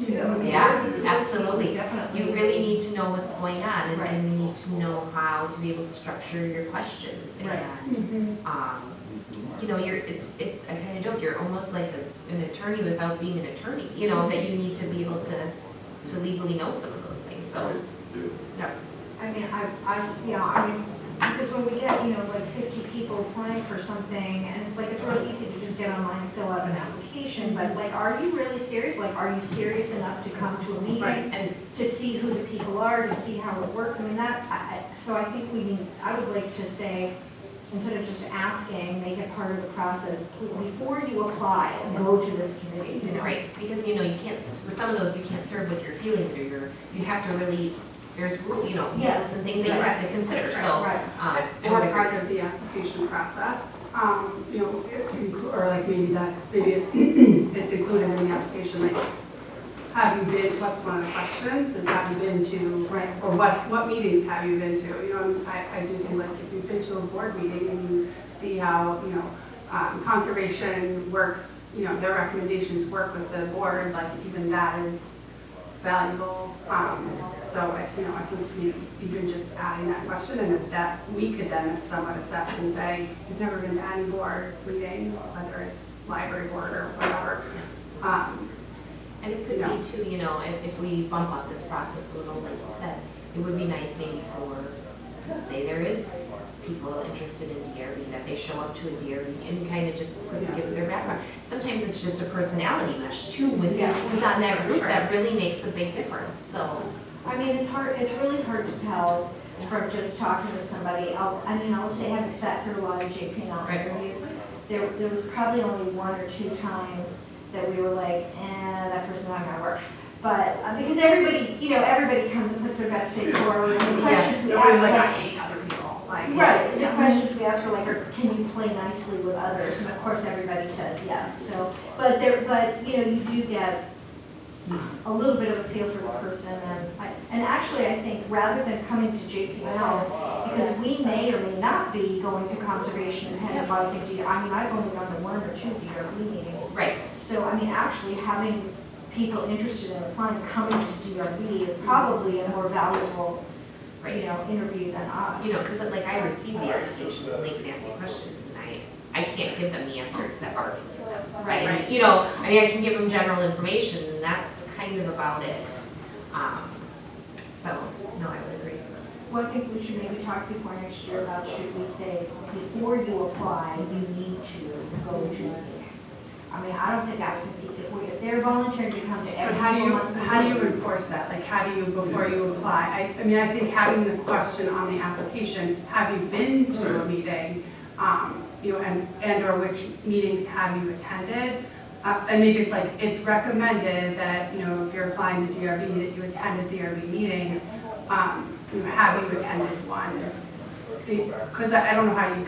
too. Yeah, absolutely. Definitely. You really need to know what's going on, Right. and you need to know how to be able to structure your questions. Right. And, you know, I kind of joke, you're almost like an attorney without being an attorney, you know, that you need to be able to legally know some of those things, so, yeah. I mean, I mean, because when we get, like 50 people applying for something, and it's like, it's really easy to just get online and fill out an application, but like, are you really serious? Like, are you serious enough to come to a meeting? Right, and To see who the people are, to see how it works? I mean, so I think I would like to say, instead of just asking, make it part of the process. Before you apply, go to this committee, right, because, you can't, for some of those, you can't serve with your feelings, or you have to really, there's, Yes. some things that you have to consider, so. Right. I Or would part agree. of the application process, or like maybe it's included in the application, like, have you been, what's one of the questions, is have you been to, Right. or what meetings have you been to? I do think like if you've been to a board meeting and you see how, conservation works, their recommendations work with the board, like even that is valuable. So, I think even just adding that question, and that we could then somewhat assess and say, you've never been to any board meeting, whether it's library board or whatever. And it could be too, if we bump up this process a little, like you said, it would be nice maybe for, say there is people interested in DRB, that they show up to a DRB and kind of just give their background. Sometimes it's just a personality mesh too, with who's on that group, that really makes a big difference, so. I mean, it's really hard to tell from just talking to somebody. I'll say, having sat through a lot of JPL interviews, there was probably only one or two times that we were like, that person's not gonna work. But, because everybody comes and puts their best face forward, and the questions we Nobody's ask, like, I like, hate other people. Like, right, the questions we ask are like, can you play nicely with others? And of course, everybody says yes, so, but you do get a little bit of a feel for the person, and actually, I think, rather than coming to JPL, because we may or may not be going to conservation and heading out to DRB. I mean, I've only gone to one or two DRB meetings. Right. So, I mean, actually, having people interested in applying, coming to DRB is probably a more valuable, interview than us. Because like I receive the applications and they can ask me questions, and I can't give them the answers that are, right? And, I can give them general information, and that's kind of about it. So, no, I would agree. Well, I think we should maybe talk before next year about, should we say, before you apply, you need to go to a meeting. I mean, I don't think asking people, if they're volunteering to come to But every how single month. do you enforce that? Like, how do you, before you apply? I mean, I think having the question on the application, have you been to a meeting? And or which meetings have you attended? And maybe it's like, it's recommended that, if you're applying to DRB, that you attend a DRB meeting. Have you attended one? Because I don't know how you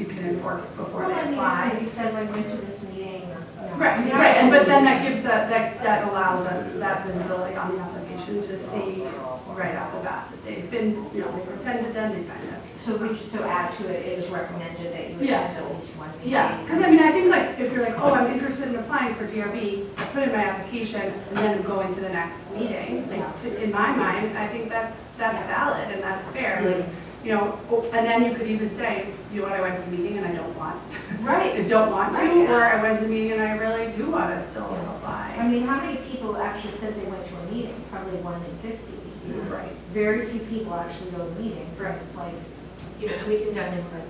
can enforce before Well, I they mean, if apply. somebody says, I went to this meeting, Right, and but then that gives that allows us that visibility on the application to see right off the bat that they've been, they've attended them, they've kind of. So we should add to it, it is recommended that you attend at least one meeting. Yeah, because I mean, I think like, if you're like, oh, I'm interested in applying for DRB, I put in my application and then go into the next meeting, in my mind, I think that's valid and that's fair, like, and then you could even say, I went to the meeting and I don't want. Right. I don't want to, Right. or I went to the meeting and I really do want to still apply. I mean, how many people actually said they went to a meeting? Probably 1 in 50. Right. Very few people actually go to meetings. Right. It's like, And we can definitely put,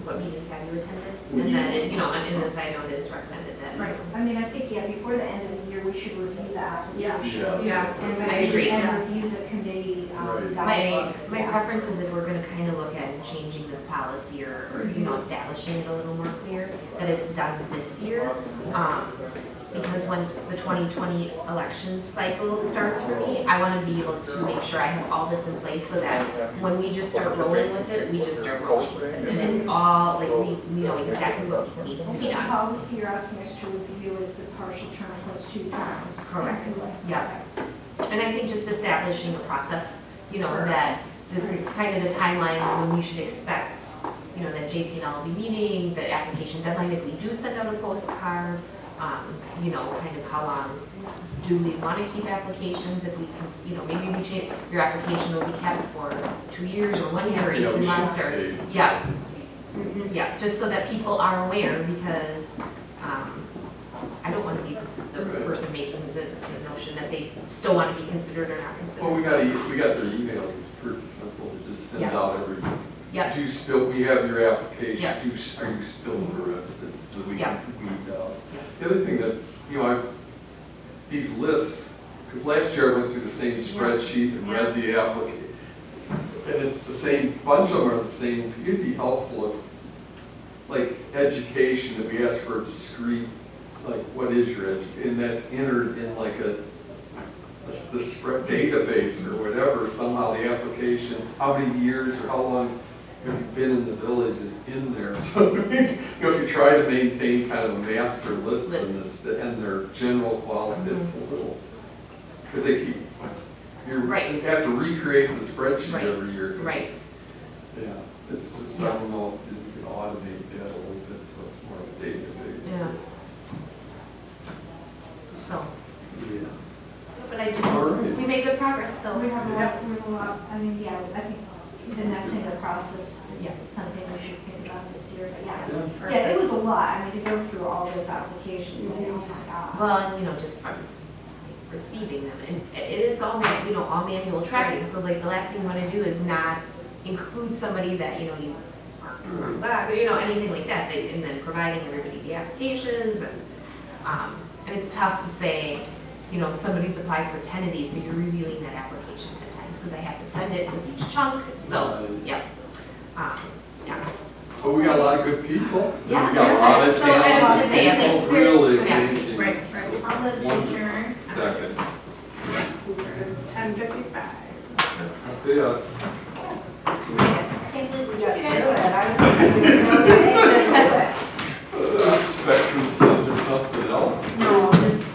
what meetings have you attended? And then, on in the side note, it is recommended that. Right. I mean, I think, before the end of the year, we should review the application. Yeah. And I agree. And review the committee dialogue. My preference is if we're gonna kind of look at changing this policy or establishing it a little more clear, that it's done this year. Because once the 2020 election cycle starts for me, I want to be able to make sure I have all this in place so that when we just start rolling with it, we just start rolling with it. And it's all, like, we know exactly what needs to be The done. policy you're asking us to review is the partial term plus 2 terms. Correct. basically. Yeah. And I think just establishing a process, that this is kind of the timeline when we should expect, that JPL will be meeting, the application deadline, if we do send out a postcard, You know, kind of how long do we want to keep applications, if we can, you know, maybe we change, your application will be kept for 2 years or 1 year or Yeah, 18 we should months or, say. yeah. Yeah, just so that people are aware, because, I don't want to be the person making the notion that they still want to be considered or not considered. Well, we got their emails, it's pretty simple to just send Yeah. out every, Yeah. we have your application, Yeah. are you still interested, so that we Yeah. can weed out. Yeah. The other thing that, you know, these lists, because last year I went through the same spreadsheet and read the application, and it's the same, bunch of them are the same, it'd be helpful if, like, education, that we ask for a discrete, like, what is your and that's entered in like the spread database or whatever, somehow the application, how many years or how long have you been in the village is in there. So, you know, if you try to maintain kind of a master list in this, and their general quality, it's a little, because they keep, you Right. have to recreate the spreadsheet Right. every year. Right. Yeah, it's just, I don't know if you can automate that a little bit, so it's more of a database. Yeah. So, Yeah. but I just, All right. we made good progress, so. We have a lot, I mean, yeah, I think finessing the process Yeah. is something we should think about this year, but yeah. Yeah. Yeah, it was a lot, I mean, to go through all those applications, like, oh my God. Well, and you know, just from receiving them, and it is all, you know, all manual tracking, so like the last thing you wanna do is not include somebody that, you know, you aren't, but, you know, anything like that, and then providing everybody the applications, and it's tough to say, you know, somebody's applied for 10 of these, so you're reviewing that application 10 times, because I have to send it with each chunk, so, yeah. Yeah. But we got a lot of good people. Yeah. We got a lot of So I was gonna talented say, at people, least there's- really yeah, amazing. right. I'll let you One adjourn. second. 10:55. Yeah. I can't believe we got You through guys it. said, I was.